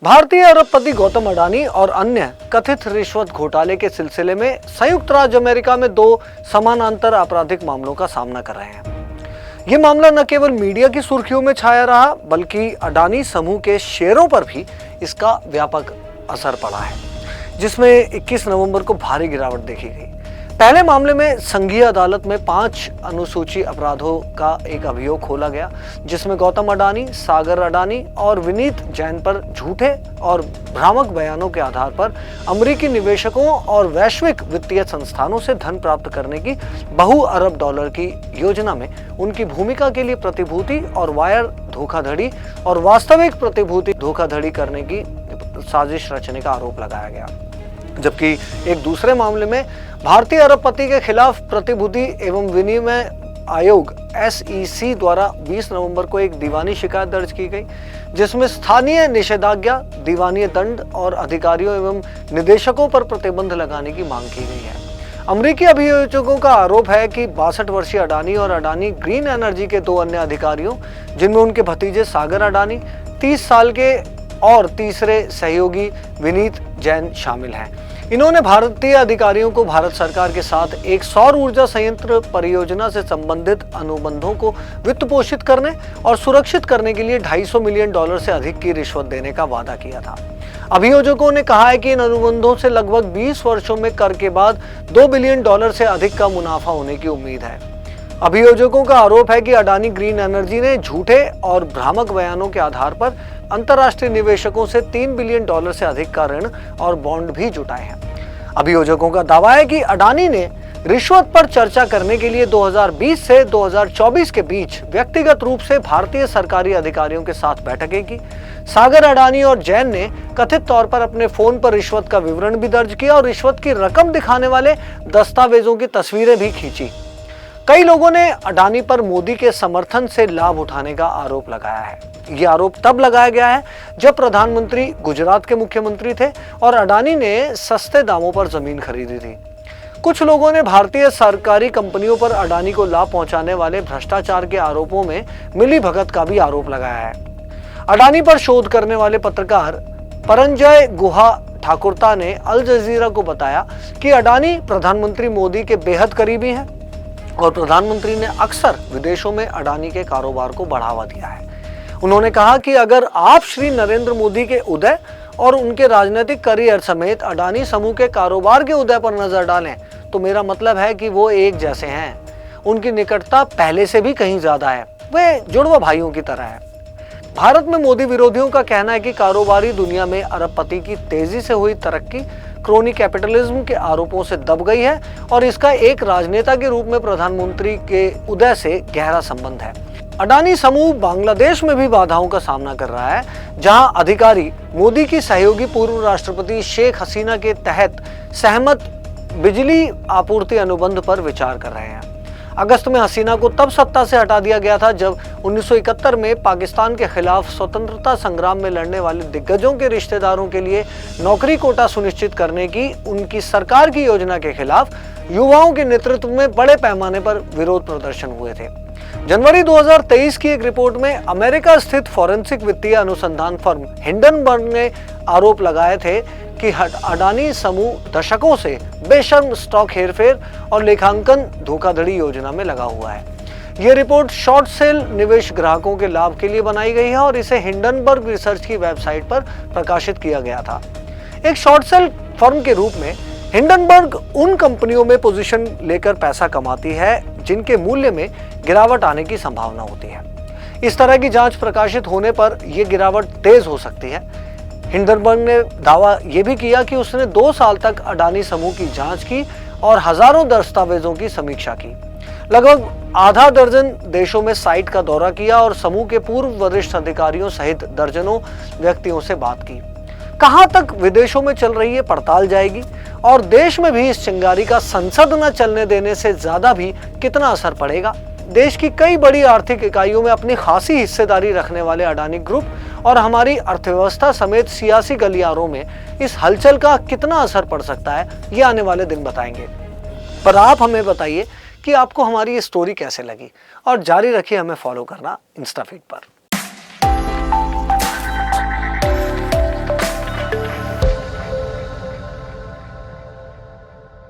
भारतीय अरबपति गौतम अडानी और अन्य कथित रिश्वत घोटाले के सिलसिले में संयुक्त राज्य अमेरिका में दो समानांतर आपराधिक मामलों का सामना कर रहे हैं। ये मामला न केवल मीडिया की सुर्खियों में छाया रहा, बल्कि अडानी समूह के शेयरों पर भी इसका व्यापक असर पड़ा है, जिसमें 21 नवंबर को भारी गिरावट देखी गई। पहले मामले में संघीय अदालत में 5 अनुसूची अपराधों का एक अभियोग खोला गया, जिसमें गौतम अडानी, सागर अडानी और विनीत जैन पर झूठे और भ्रामक बयानों के आधार पर अमेरिकी निवेशकों और वैश्विक वित्तीय संस्थानों से धन प्राप्त करने की बहु-अरब डॉलर की योजना में उनकी भूमिका के लिए प्रतिभूति और वायर धोखाधड़ी और वास्तविक प्रतिभूति धोखाधड़ी करने की साजिश रचने का आरोप लगाया गया। जबकि एक दूसरे मामले में भारतीय अरबपति के खिलाफ प्रतिभूति एवं विनिमय आयोग SEC द्वारा 20 नवंबर को एक दीवानी शिकायत दर्ज की गई, जिसमें स्थानीय निषेधाज्ञा, दीवानी दंड और अधिकारियों एवं निदेशकों पर प्रतिबंध लगाने की मांग की गई है। अमेरिकी अभियोजकों का आरोप है कि 62 वर्षीय अडानी और अडानी ग्रीन एनर्जी के 2 अन्य अधिकारियों, जिनमें उनके भतीजे सागर अडानी 30 साल के और तीसरे सहयोगी विनीत जैन शामिल हैं। इन्होंने भारतीय अधिकारियों को भारत सरकार के साथ एक सौर ऊर्जा संयंत्र परियोजना से संबंधित अनुबंधों को वित्त पोषित करने और सुरक्षित करने के लिए $250 मिलियन से अधिक की रिश्वत देने का वादा किया था। अभियोजकों ने कहा है कि इन अनुबंधों से लगभग 20 वर्षों में कर के बाद $2 बिलियन से अधिक का मुनाफा होने की उम्मीद है। अभियोजकों का आरोप है कि अडानी ग्रीन एनर्जी ने झूठे और भ्रामक बयानों के आधार पर अंतर्राष्ट्रीय निवेशकों से $3 बिलियन से अधिक का ऋण और बॉन्ड भी जुटाए हैं। अभियोजकों का दावा है कि अडानी ने रिश्वत पर चर्चा करने के लिए 2020 से 2024 के बीच व्यक्तिगत रूप से भारतीय सरकारी अधिकारियों के साथ बैठकें की। सागर अडानी और जैन ने कथित तौर पर अपने फोन पर रिश्वत का विवरण भी दर्ज किया और रिश्वत की रकम दिखाने वाले दस्तावेजों की तस्वीरें भी खींची। कई लोगों ने अडानी पर मोदी के समर्थन से लाभ उठाने का आरोप लगाया है। ये आरोप तब लगाया गया है जब प्रधानमंत्री गुजरात के मुख्यमंत्री थे और अडानी ने सस्ते दामों पर जमीन खरीदी थी। कुछ लोगों ने भारतीय सरकारी कंपनियों पर अडानी को लाभ पहुंचाने वाले भ्रष्टाचार के आरोपों में मिलीभगत का भी आरोप लगाया है। अडानी पर शोध करने वाले पत्रकार परंजय गुहा ठाकुरता ने अल जजीरा को बताया कि अडानी प्रधानमंत्री मोदी के बेहद करीबी हैं और प्रधानमंत्री ने अक्सर विदेशों में अडानी के कारोबार को बढ़ावा दिया है। उन्होंने कहा कि अगर आप श्री नरेंद्र मोदी के उदय और उनके राजनीतिक करियर समेत अडानी समूह के कारोबार के उदय पर नजर डालें तो मेरा मतलब है कि वो एक जैसे हैं। उनकी निकटता पहले से भी कहीं ज्यादा है, वे जुड़वा भाइयों की तरह है। भारत में मोदी विरोधियों का कहना है कि कारोबारी दुनिया में अरबपति की तेजी से हुई तरक्की क्रोनी कैपिटलिज्म के आरोपों से दब गई है और इसका एक राजनेता के रूप में प्रधानमंत्री के उदय से गहरा संबंध है। अडानी समूह बांग्लादेश में भी बाधाओं का सामना कर रहा है, जहां अधिकारी मोदी की सहयोगी पूर्व राष्ट्रपति शेख हसीना के तहत सहमत बिजली आपूर्ति अनुबंध पर विचार कर रहे हैं। अगस्त में हसीना को तब सत्ता से हटा दिया गया था जब 1971 में पाकिस्तान के खिलाफ स्वतंत्रता संग्राम में लड़ने वाले दिग्गजों के रिश्तेदारों के लिए नौकरी कोटा सुनिश्चित करने की उनकी सरकार की योजना के खिलाफ युवाओं के नेतृत्व में बड़े पैमाने पर विरोध प्रदर्शन हुए थे। जनवरी 2023 की एक रिपोर्ट में अमेरिका स्थित फॉरेंसिक वित्तीय अनुसंधान फर्म हिंडनबर्ग ने आरोप लगाए थे कि अडानी समूह दशकों से बेशर्म स्टॉक हेरफेर और लेखांकन धोखाधड़ी योजना में लगा हुआ है। यह रिपोर्ट शॉर्ट सेल निवेश ग्राहकों के लाभ के लिए बनाई गई है और इसे हिंडनबर्ग रिसर्च की वेबसाइट पर प्रकाशित किया गया था। एक शॉर्ट सेल फर्म के रूप में हिंडनबर्ग उन कंपनियों में पोजीशन लेकर पैसा कमाती है जिनके मूल्य में गिरावट आने की संभावना होती है। इस तरह की जांच प्रकाशित होने पर यह गिरावट तेज हो सकती है। हिंडनबर्ग ने दावा यह भी किया कि उसने 2 साल तक अडानी समूह की जांच की और हजारों दस्तावेजों की समीक्षा की। लगभग आधा दर्जन देशों में साइट का दौरा किया और समूह के पूर्व वरिष्ठ अधिकारियों सहित दर्जनों व्यक्तियों से बात की। कहां तक विदेशों में चल रही है पड़ताल जाएगी और देश में भी इस चिंगारी का संसद न चलने देने से ज्यादा भी कितना असर पड़ेगा। देश की कई बड़ी आर्थिक इकाइयों में अपनी खासी हिस्सेदारी रखने वाले अडानी ग्रुप और हमारी अर्थव्यवस्था समेत सियासी गलियारों में इस हलचल का कितना असर पड़ सकता है, ये आने वाले दिन बताएंगे। पर आप हमें बताइए कि आपको हमारी ये स्टोरी कैसे लगी और जारी रखिए हमें फॉलो करना इंस्टाफीड पर।